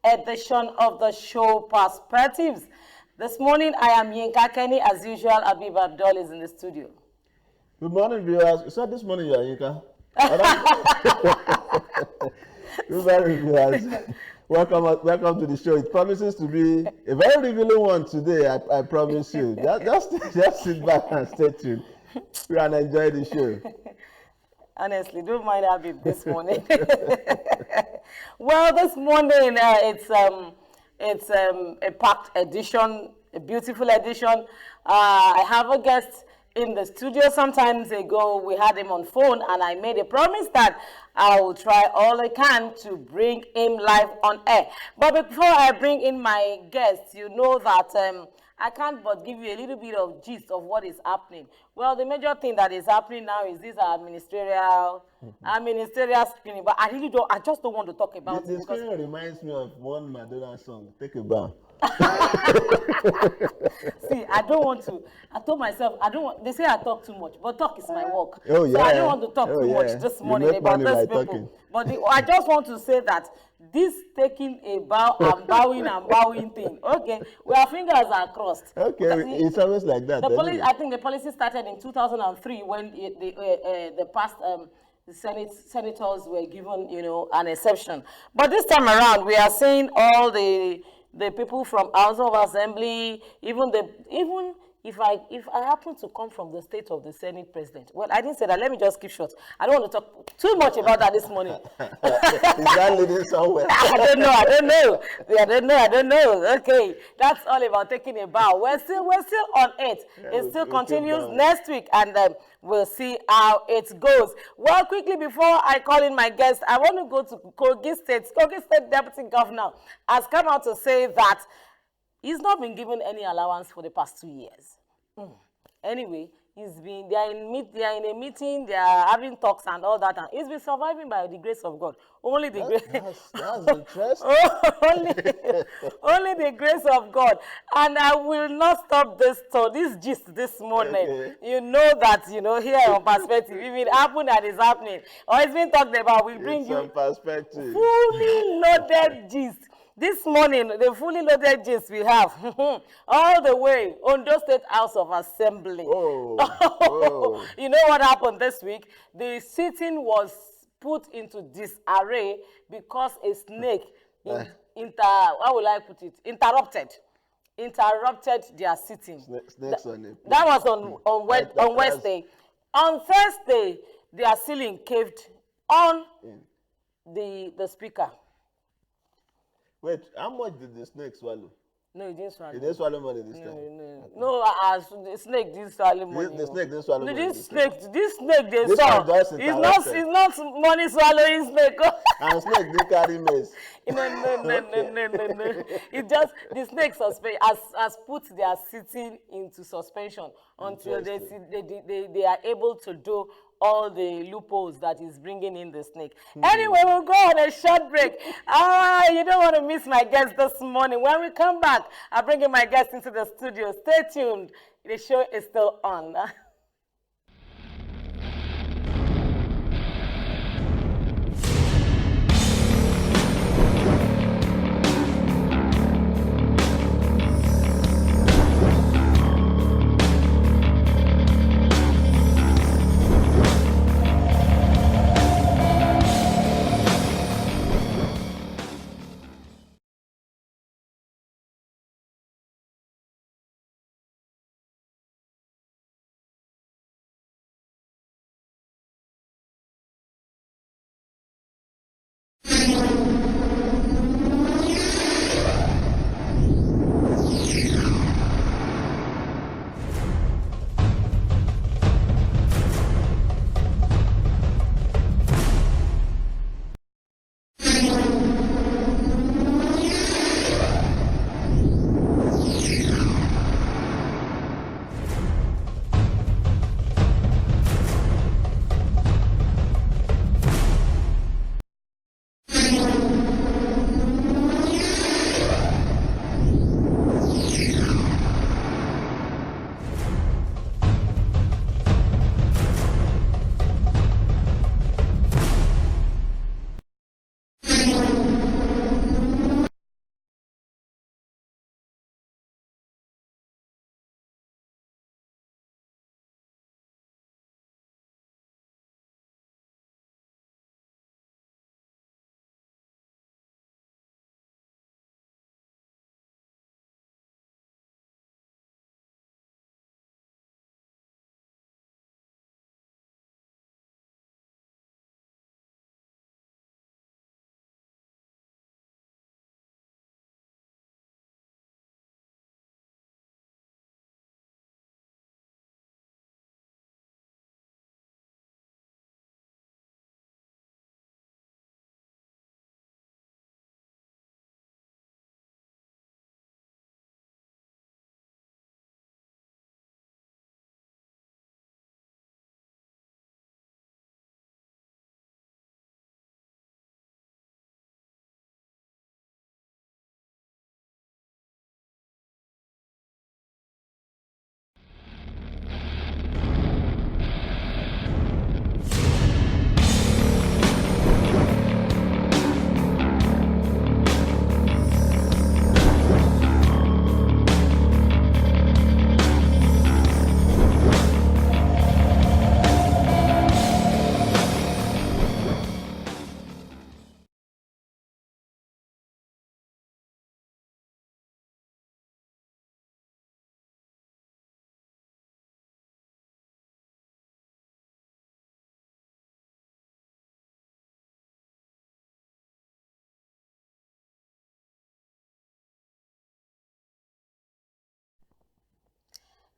edition of the show Perspectives. This morning I am Yinka Kenny. As usual, Abib Abdul is in the studio. Good morning, viewers. So this morning you are Yinka. Good morning, viewers. Welcome to the show. It promises to be a very revealing one today. I promise you. Just sit back and stay tuned. We can enjoy the show. Honestly, don't mind Abib this morning. Well, this morning it's a packed edition, a beautiful edition. I have a guest in the studio some times ago. We had him on phone, and I made a promise that I will try all I can to bring him live on air. But before I bring in my guest, you know that I can't but give you a little bit of gist of what is happening. Well, the major thing that is happening now is this ministerial screening. But I just don't want to talk about it. The screening reminds me of one Madonna song, Take a Bow. See, I don't want to. I told myself, I don't want. They say I talk too much, but talk is my work. Oh, yeah. So I don't want to talk too much this morning about those people. Talking. But I just want to say that this taking a bow and bowing thing, okay, our fingers are crossed. Okay, it's always like that. I think the policy started in 2003 when the past senators were given, an exception. But this time around, we are seeing all the people from House of Assembly, even if I happen to come from the state of the Senate president, well, I didn't say that. Let me just keep short. I don't want to talk too much about that this morning. Is that leading somewhere? I don't know. Okay, that's all about taking a bow. We're still on it. It still continues next week, and we'll see how it goes. Well, quickly before I call in my guest, I want to go to Kogi State. Kogi State Deputy Governor has come out to say that he's not been given any allowance for the past 2 years. Anyway, they are in a meeting, they are having talks and all that, and he's been surviving by the grace of God. Only the grace. That's interesting. only the grace of God. And I will not stop this gist this morning. Okay. You know that, here on Perspective, if it happened and it's happening, or it's been talked about, we'll bring you perspective. Fully loaded gist. This morning, the fully loaded gist we have, all the way, Ondo State House of Assembly. Oh. You know what happened this week? The sitting was put into disarray because a snake, interrupted their sitting. Snakes on it. That was on Wednesday. On Thursday, their ceiling caved on the speaker. Wait, how much did the snake swallow? No, it didn't swallow. It didn't swallow money this time? No, the snake didn't swallow money. The snake didn't swallow money. This snake they saw. It's not money swallowing snake. And snake didn't carry maize. No. It just, the snake has put their sitting into suspension until they are able to do all the loopholes that is bringing in the snake. Anyway, we'll go on a short break. You don't want to miss my guest this morning. When we come back, I'll bring in my guest into the studio. Stay tuned. The show is still on.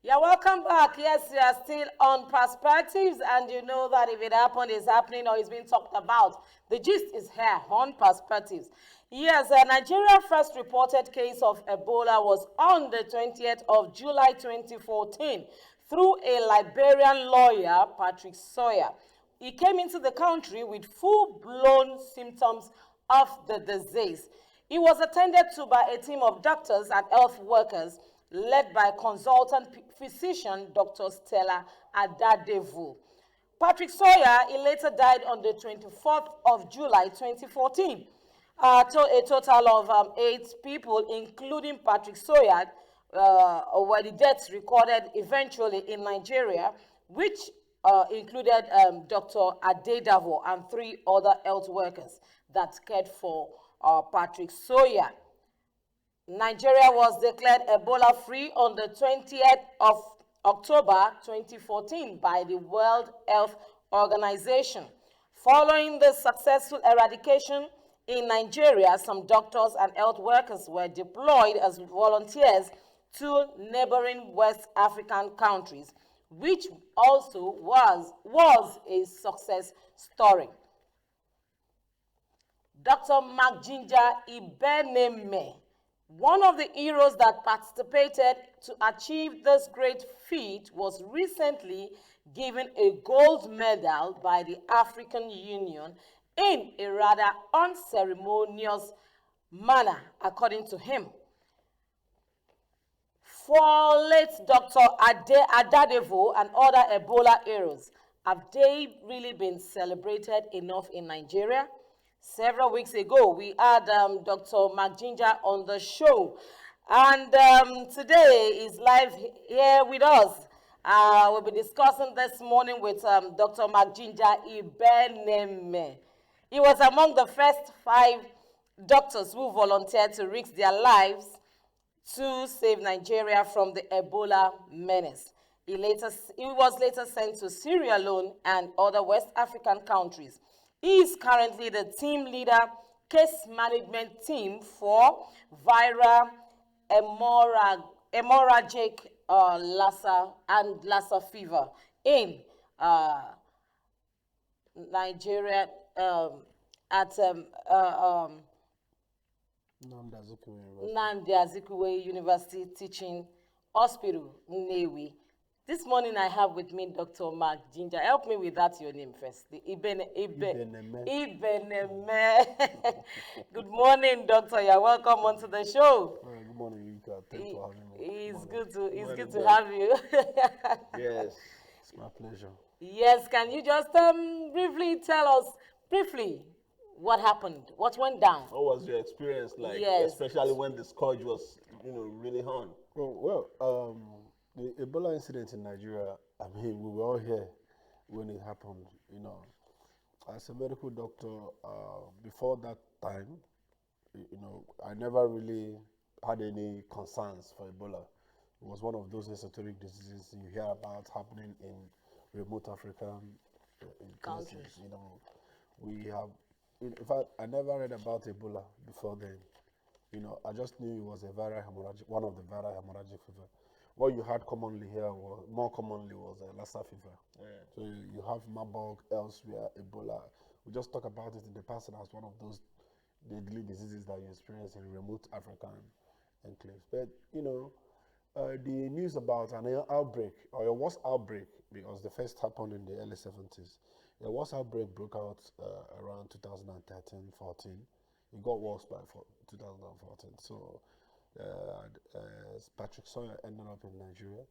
Yeah, welcome back. Yes, we are still on perspectives, and you know that if it happened, it's happening, or it's being talked about. The gist is here on perspectives. Yes, Nigeria's first reported case of Ebola was on the 20th of July 2014 through a Liberian lawyer, Patrick Sawyer. He came into the country with full-blown symptoms of the disease. He was attended to by a team of doctors and health workers led by consultant physician Dr. Stella Adadevu. Patrick Sawyer, he later died on the 24th of July 2014. A total of 8 people, including Patrick Sawyer, were the deaths recorded eventually in Nigeria, which included Dr. Adedavo and 3 other health workers that cared for Patrick Sawyer. Nigeria was declared Ebola free on the 20th of October 2014 by the World Health Organization. Following the successful eradication in Nigeria, some doctors and health workers were deployed as volunteers to neighboring West African countries, which also was a success story. Dr. McGinger Ibeneme, one of the heroes that participated to achieve this great feat, was recently given a gold medal by the African Union in a rather unceremonious manner, according to him. For late Dr. Adadevo and other Ebola heroes, have they really been celebrated enough in Nigeria? Several weeks ago, we had Dr. McGinger on the show, and today is live here with us. We'll be discussing this morning with Dr. McGinger Ibeneme. He was among the first 5 doctors who volunteered to risk their lives to save Nigeria from the Ebola menace. He was later sent to Sierra Leone and other West African countries. He is currently the team leader, case management team for viral hemorrhagic Lassa fever in Nigeria at Nnamdi Azikiwe University Teaching Hospital, Nnewi. This morning I have with me Dr. Mark Ginger. Help me with that your name first. The Ibeneme. Good morning, Doctor. You're welcome onto the show. Good morning, Yuka. Thanks for having me. It's good to have you. Yes, it's my pleasure. Yes, can you just briefly tell us what happened? What went down? What was your experience like, Yes. especially when the scourge was, really on? The Ebola incident in Nigeria, I mean, we were all here when it happened, As a medical doctor, before that time, I never really had any concerns for Ebola. It was one of those esoteric diseases you hear about happening in remote African Countries. places. We have, in fact, I never read about Ebola before then. I just knew it was one of the viral hemorrhagic fever. What you had more commonly was Lassa fever. Yeah. So you have Marburg, elsewhere, Ebola. We just talk about it in the past as one of those deadly diseases that you experience in remote African enclaves. But, the news about an outbreak, or a worst outbreak, because the first happened in the early 70s. The worst outbreak broke out around 2013-14. It got worse by 2014. So Patrick Sawyer ended up in Nigeria,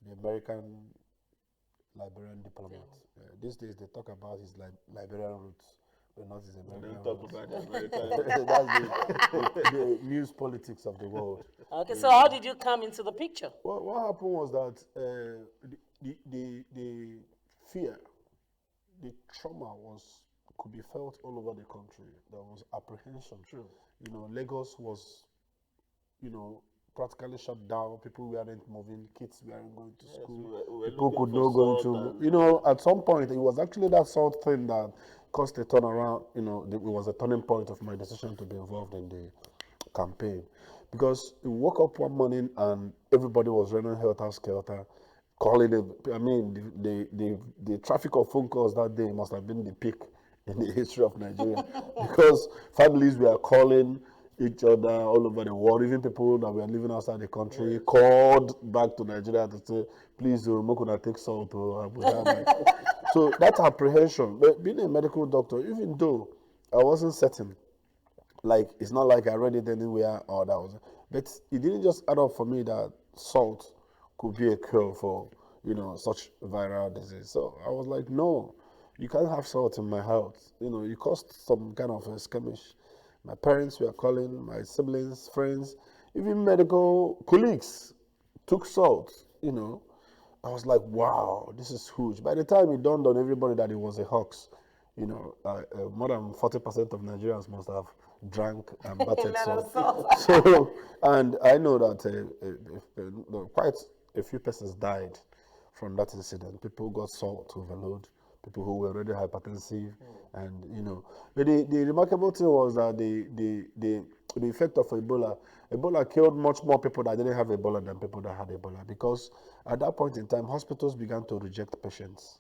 the American Liberian diplomat. These days they talk about his Liberian roots, but not his American roots. About the That's the news politics of the world. Okay, so how did you come into the picture? Well, what happened was that the fear, the trauma could be felt all over the country. There was apprehension. True. Lagos was, practically shut down. People weren't moving. Kids weren't going to school. People could not go into. At some point, it was actually that salt thing that caused a turnaround. It was a turning point of my decision to be involved in the campaign. because we woke up one morning and everybody was running helter skelter, calling it. I mean, the traffic of phone calls that day must have been the peak in the history of Nigeria, because families were calling each other all over the world. Even people that were living outside the country called back to Nigeria to say, please, make una take salt. We have like. So that apprehension. But being a medical doctor, even though I wasn't certain, like it's not like I read it anywhere or that was, but it didn't just add up for me that salt could be a cure for such viral disease. So I was like, no, you can't have salt in my house. It caused some kind of a skirmish. My parents were calling, my siblings, friends, even medical colleagues took salt. I was like, wow, this is huge. By the time it dawned on everybody that it was a hoax, more than 40% of Nigerians must have drank and battered Little salt. salt. So, and I know that quite a few persons died from that incident. People got salt overload, people who were already hypertensive, and But the remarkable thing was that the effect of Ebola killed much more people that didn't have Ebola than people that had Ebola, because at that point in time, hospitals began to reject patients.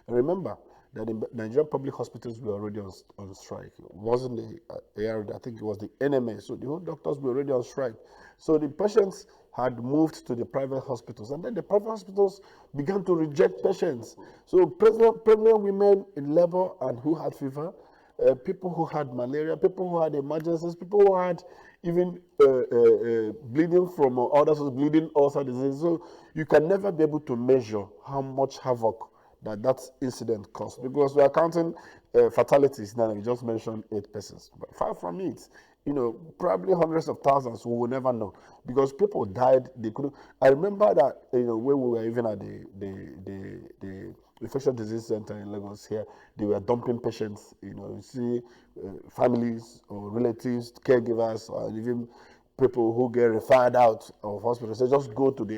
And remember that the Nigerian public hospitals were already on strike. It wasn't the ARD, I think it was the NMA. So the whole doctors were already on strike. So the patients had moved to the private hospitals, and then the private hospitals began to reject patients. So pregnant women in labor and who had fever, people who had malaria, people who had emergencies, people who had even bleeding from others, bleeding ulcer disease. So you can never be able to measure how much havoc that incident caused, because we are counting fatalities now. You just mentioned 8 persons, but far from it. Probably hundreds of thousands. We will never know, because people died. They couldn't. I remember that when we were even at the infectious disease center in Lagos here, they were dumping patients. You see families or relatives, caregivers, or even people who get referred out of hospitals. They just go to the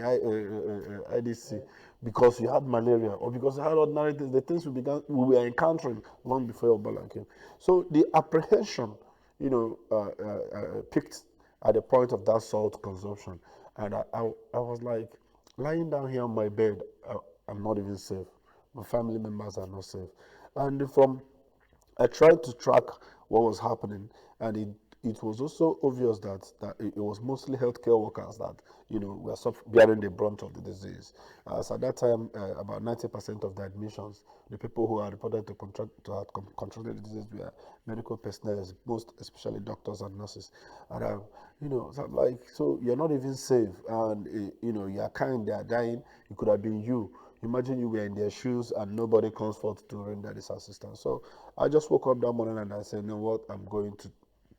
IDC because you had malaria or because you had ordinary things, the things we were encountering long before Ebola came. So the apprehension, peaked at the point of that salt consumption. And I was like, lying down here on my bed, I'm not even safe. My family members are not safe. And I tried to track what was happening, and it was also obvious that it was mostly healthcare workers that were bearing the brunt of the disease. So at that time, about 90% of the admissions, the people who are reported to have contracted the disease were medical personnel, most especially doctors and nurses. And so I'm like, so you're not even safe, and you're kind, they are dying. It could have been you. Imagine you were in their shoes and nobody comes forth to render this assistance. So I just woke up that morning and I said, you know what, I'm going to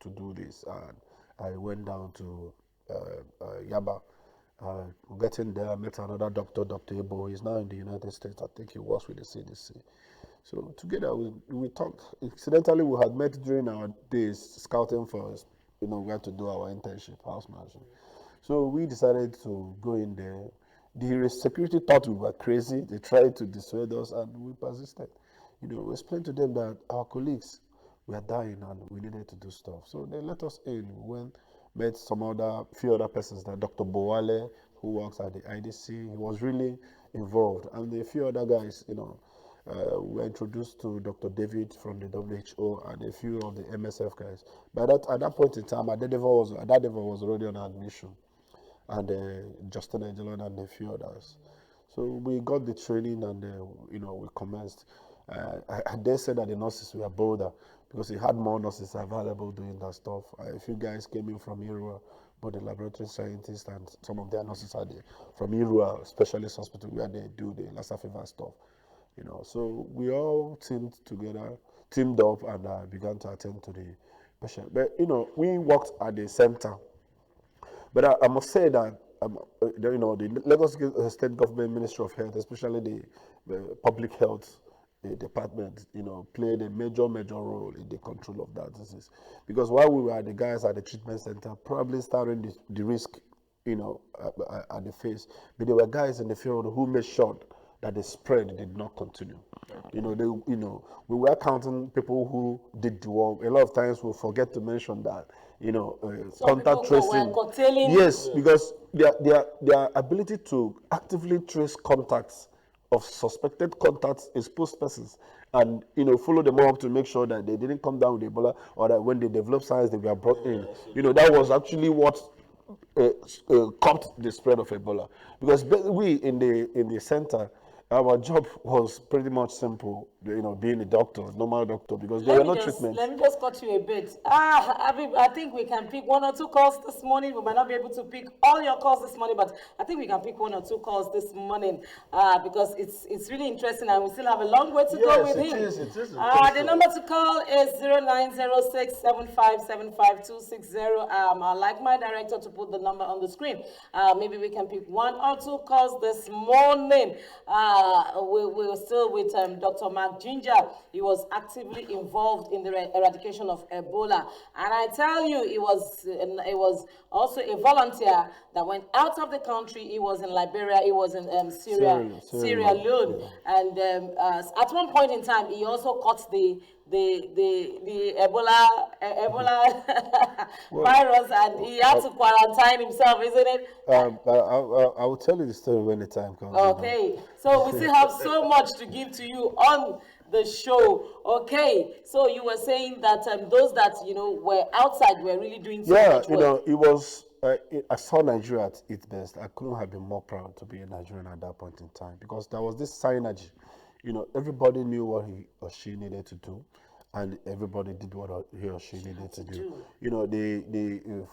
do this. And I went down to Yaba. Getting there, I met another doctor, Dr. Ebo. He's now in the United States. I think he works with the CDC. So together we talked. Incidentally, we had met during our days scouting for, we had to do our internship, house management. So we decided to go in there. The security thought we were crazy. They tried to dissuade us, and we persisted. We explained to them that our colleagues were dying and we needed to do stuff. So they let us in. We went, met few other persons, like Dr. Boale, who works at the IDC. He was really involved, and a few other guys, we were introduced to Dr. David from the WHO and a few of the MSF guys. But at that point in time, Adedevo was already on admission, and Justin Angelon and a few others. So we got the training, and we commenced. I dare say that the nurses were bolder because we had more nurses available doing that stuff. A few guys came in from Irua, but the laboratory scientists and some of their nurses are from Irua Specialist Hospital, where they do the Lassa fever stuff. So we all teamed up, and began to attend to the patient. But we worked at the center. But I must say that the Lagos State Government Ministry of Health, especially the public health department, played a major role in the control of that disease. Because while we were the guys at the treatment center, probably starting the risk, at the face, but there were guys in the field who made sure that the spread did not continue. We were counting people who did the work. A lot of times we forget to mention that, contact tracing. Were curtailing. Yes, because their ability to actively trace contacts of suspected contacts, exposed persons, and follow them up to make sure that they didn't come down with Ebola, or that when they develop signs they were brought in. That was actually what stopped the spread of Ebola. Because we in the center, our job was pretty much simple, being a doctor, normal doctor, because there were no treatments. Let me just cut you a bit. I think we can pick one or two calls this morning. We might not be able to pick all your calls this morning, but I think we can pick one or two calls this morning because it's really interesting, and we still have a long way to go with him. It is the number to call is 0906-7575-260. I'd like my director to put the number on the screen. Maybe we can pick one or two calls this morning. We're still with Dr. McGinger. He was actively involved in the eradication of Ebola. And I tell you, he was also a volunteer that went out of the country. He was in Liberia, he was in Sierra Leone. Yeah. And at one point in time, he also caught the Ebola virus, and he had to quarantine himself, isn't it? I will tell you the story when the time comes. Okay, so we still have so much to give to you on the show. Okay, so you were saying that those that were outside were really doing so much work. It was. I saw Nigeria at its best. I couldn't have been more proud to be a Nigerian at that point in time, because there was this synergy. Everybody knew what he or she needed to do, and everybody did what he or she needed to do.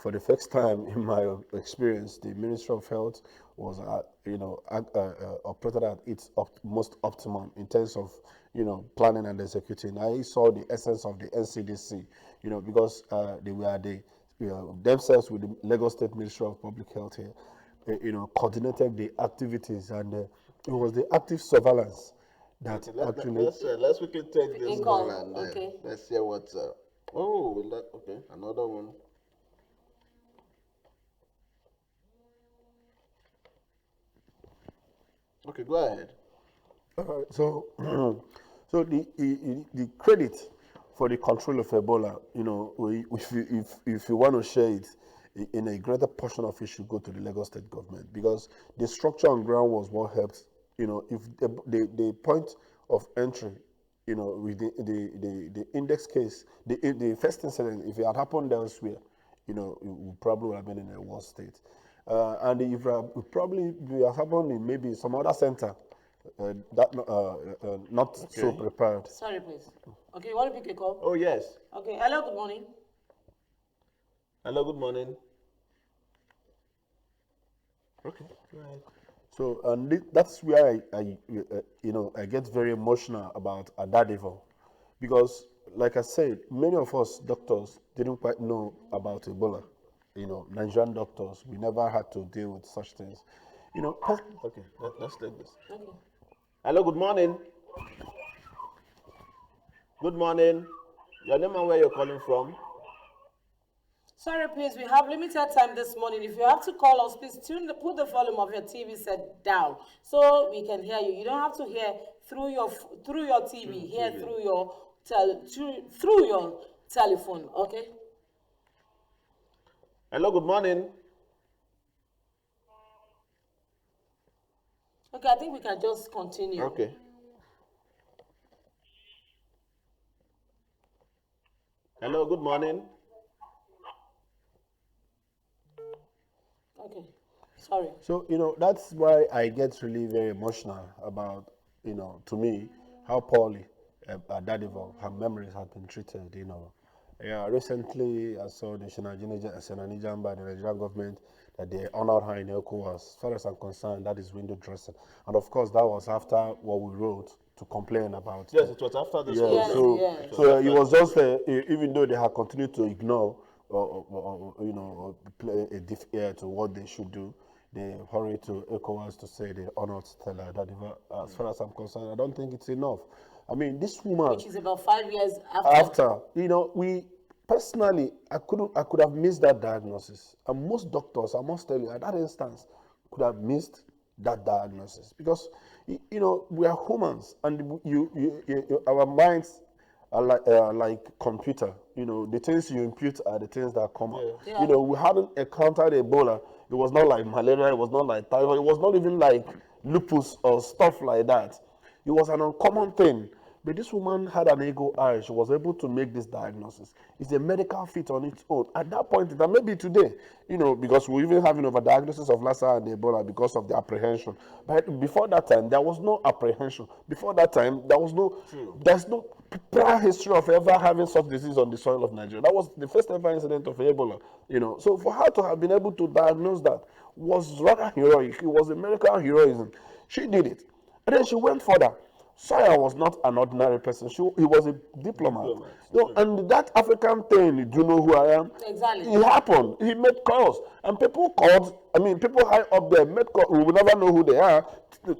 For the first time in my experience, the Ministry of Health was, operated at its most optimum in terms of, planning and executing. I saw the essence of the NCDC, because they were themselves with the Lagos State Ministry of Public Health here, coordinated the activities, and it was the active surveillance that actually. Let's quickly take this call and okay. Let's hear what's okay, another one. Okay, go ahead. So the credit for the control of Ebola, if you want to share it, in a greater portion of it should go to the Lagos State government, because the structure on ground was what helped. If the point of entry, with the index case, the first incident, if it had happened elsewhere, it probably would have been in a worse state. And if it probably have happened in maybe some other center, not so prepared. Sorry, please. Okay, you want to pick a call? Oh, yes. Okay, hello, good morning. Hello, good morning. Okay, go ahead. So, and that's where I get very emotional about Adadivo, because, like I said, many of us doctors didn't quite know about Ebola. Nigerian doctors, we never had to deal with such things. Okay, let's take this. Okay. Hello, good morning. Good morning. Your name and where you're calling from? Sorry, please, we have limited time this morning. If you have to call us, please put the volume of your TV set down so we can hear you. You don't have to hear through your TV, hear through your telephone, okay? Hello, good morning. Okay, I think we can just continue. Okay. Hello, good morning. Okay, sorry. So, that's why I get really very emotional about, to me, how poorly Adadivo, her memories have been treated, Yeah, recently I saw the Senanijan by the Nigerian government that they honored her in ECOWAS. As far as I'm concerned, that is window dressing. And of course, that was after what we wrote to complain about. Yes, it was after this. Yeah, so it was just, even though they had continued to ignore or play a deaf ear to what they should do, they hurried to ECOWAS to say they honored Stella Adadivo. As far as I'm concerned, I don't think it's enough. I mean, this woman, which is about 5 years after, we personally, I could have missed that diagnosis, and most doctors, I must tell you, at that instance, could have missed that diagnosis, because You know, we are humans, and our minds are like computer. You know, the things you impute are the things that come out. Yeah. You know, we hadn't encountered Ebola. It was not like malaria. It was not like typhoid. It was not even like lupus or stuff like that. It was an uncommon thing. But this woman had an eagle eye. She was able to make this diagnosis. It's a medical feat on its own. At that point, that maybe today, you know, because we're even having overdiagnosis of Lassa and Ebola because of the apprehension. But before that time, there was no apprehension. Before that time, there's no prior history of ever having such disease on the soil of Nigeria. That was the first ever incident of Ebola, you know. So for her to have been able to diagnose that was rather heroic. It was a medical heroism. She did it. And then she went further. Sawyer was not an ordinary person. He was a diplomat. So, and that African thing, do you know who I am? Exactly. It happened. He made calls. And people called, I mean, people high up there made calls. We will never know who they are,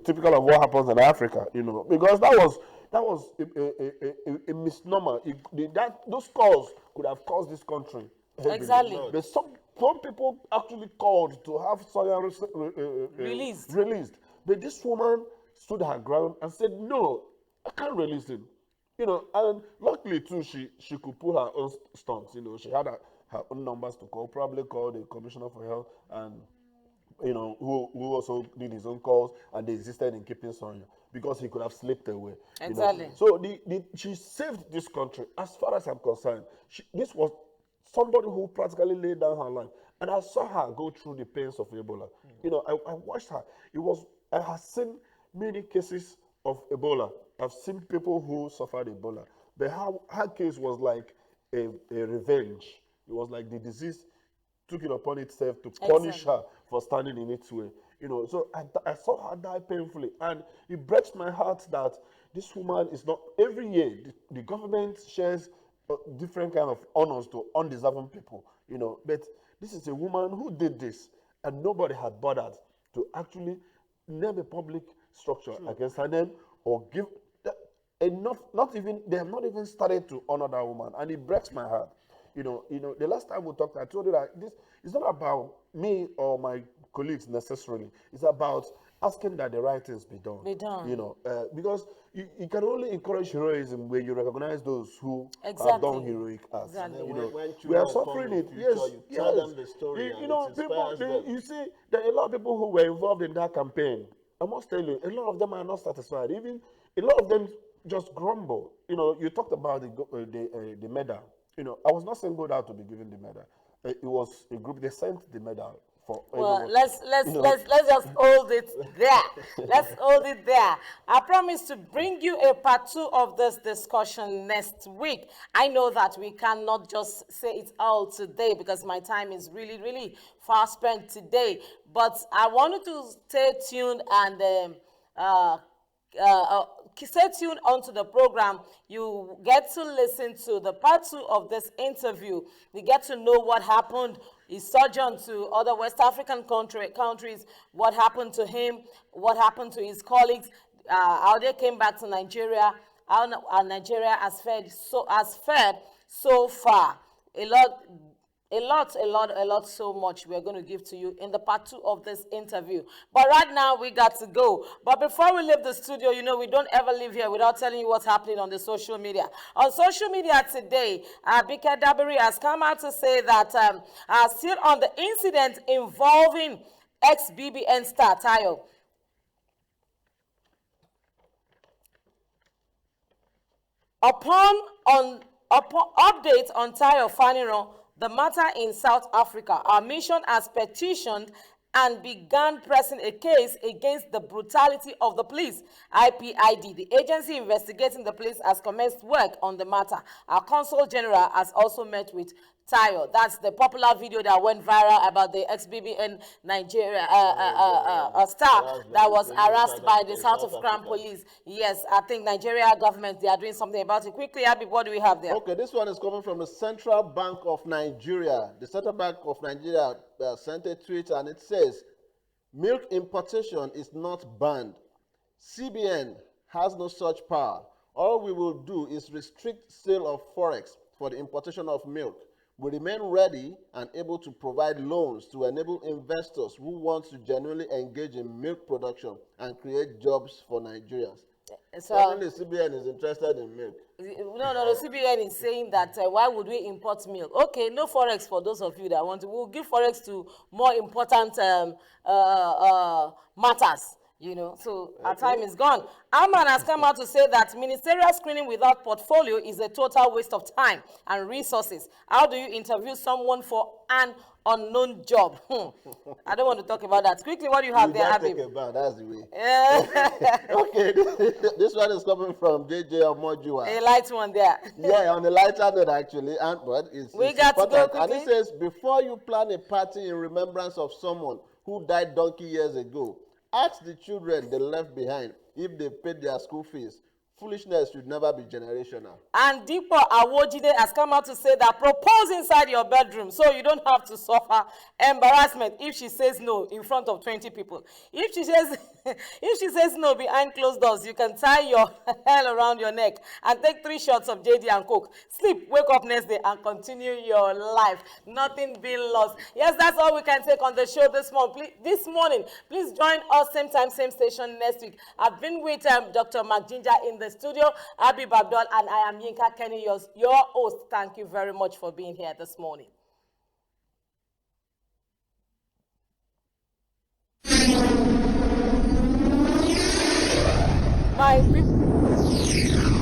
typical of what happens in Africa, you know, because that was a misnomer. Those calls could have caused this country. Exactly. But some people actually called to have Sawyer released. But this woman stood her ground and said, no, I can't release him. You know, and luckily too, she could pull her own stunts. You know, she had her own numbers to call, probably called the Commissioner for Health, and you know, who also did his own calls, and they insisted in keeping Sonia because he could have slipped away. Exactly. You know? So she saved this country. As far as I'm concerned, this was somebody who practically laid down her life, and I saw her go through the pains of Ebola. You know, I watched her. I have seen many cases of Ebola. I've seen people who suffered Ebola. But her case was like a revenge. It was like the disease took it upon itself to punish her for standing in its way. You know, so I saw her die painfully. And it breaks my heart that this woman is not, every year, the government shares different kind of honors to undeserving people, you know. But this is a woman who did this, and nobody had bothered to actually name a public structure against her name or give enough. They have not even started to honor that woman, and it breaks my heart. You know, the last time we talked, I told you that this is not about me or my colleagues necessarily. It's about asking that the right things be done. You know, because you can only encourage heroism when you recognize those who have done heroic acts. You know, when we are children suffering come in it. future, Yes, you tell them the story and you know, it inspires them. you see, there are a lot of people who were involved in that campaign. I must tell you, a lot of them are not satisfied. Even a lot of them just grumble. You know, you talked about the medal. You know, I was not singled out to be given the medal. It was a group. They sent the medal for Well, everyone. let's just hold it there. Let's hold it there. I promise to bring you a part 2 of this discussion next week. I know that we cannot just say it all today because my time is really, really far spent today. But I wanted to stay tuned and stay tuned onto the program. You get to listen to the part 2 of this interview. You get to know what happened. He sojourned to other West African countries, what happened to him, what happened to his colleagues, how they came back to Nigeria, how Nigeria has fared so far. A lot, so much we're going to give to you in the part 2 of this interview. But right now, we got to go. But before we leave the studio, you know, we don't ever leave here without telling you what's happening on the social media. On social media today, Bika Dabiri has come out to say that still on the incident involving ex-BBN star Tayo. Upon update on Tayo Faniro, the matter in South Africa, our mission has petitioned and began pressing a case against the brutality of the police. IPID, the agency investigating the police, has commenced work on the matter. Our Consul General has also met with Tayo. That's the popular video that went viral about the ex-BBN Nigeria star that was harassed by the South of Crown Police. Yes, I think Nigeria government, they are doing something about it. Quickly, Abby, what do we have there? Okay, this one is coming from the Central Bank of Nigeria. The Central Bank of Nigeria sent a tweet and it says, milk importation is not banned. CBN has no such power. All we will do is restrict sale of forex for the importation of milk. We remain ready and able to provide loans to enable investors who want to genuinely engage in milk production and create jobs for Nigerians. So, Certainly, CBN is interested in milk. no, the CBN is saying that why would we import milk? Okay, no forex for those of you that want to. We'll give forex to more important matters. You know, so our time is gone. Amman has come out to say that ministerial screening without portfolio is a total waste of time and resources. How do you interview someone for an unknown job? I don't want to talk about that. Quickly, what do you have there, Habib? That's the way. Okay, this one is coming from JJ Omojua. A light one there. Yeah, on the lighter note actually, but it's got to go important. quickly. And it says, before you plan a party in remembrance of someone who died donkey years ago, ask the children they left behind if they paid their school fees. Foolishness should never be generational. And Dipo Awojide has come out to say that propose inside your bedroom so you don't have to suffer embarrassment if she says no in front of 20 people. If she says no behind closed doors, you can tie your hair around your neck and take 3 shots of JD and Coke. Sleep, wake up next day and continue your life. Nothing being lost. Yes, that's all we can take on the show this morning. Please join us same time, same station next week. I've been with Dr. McGinger in the studio, Habib Abdul, and I am Yinka Kenny, your host. Thank you very much for being here this morning. My people.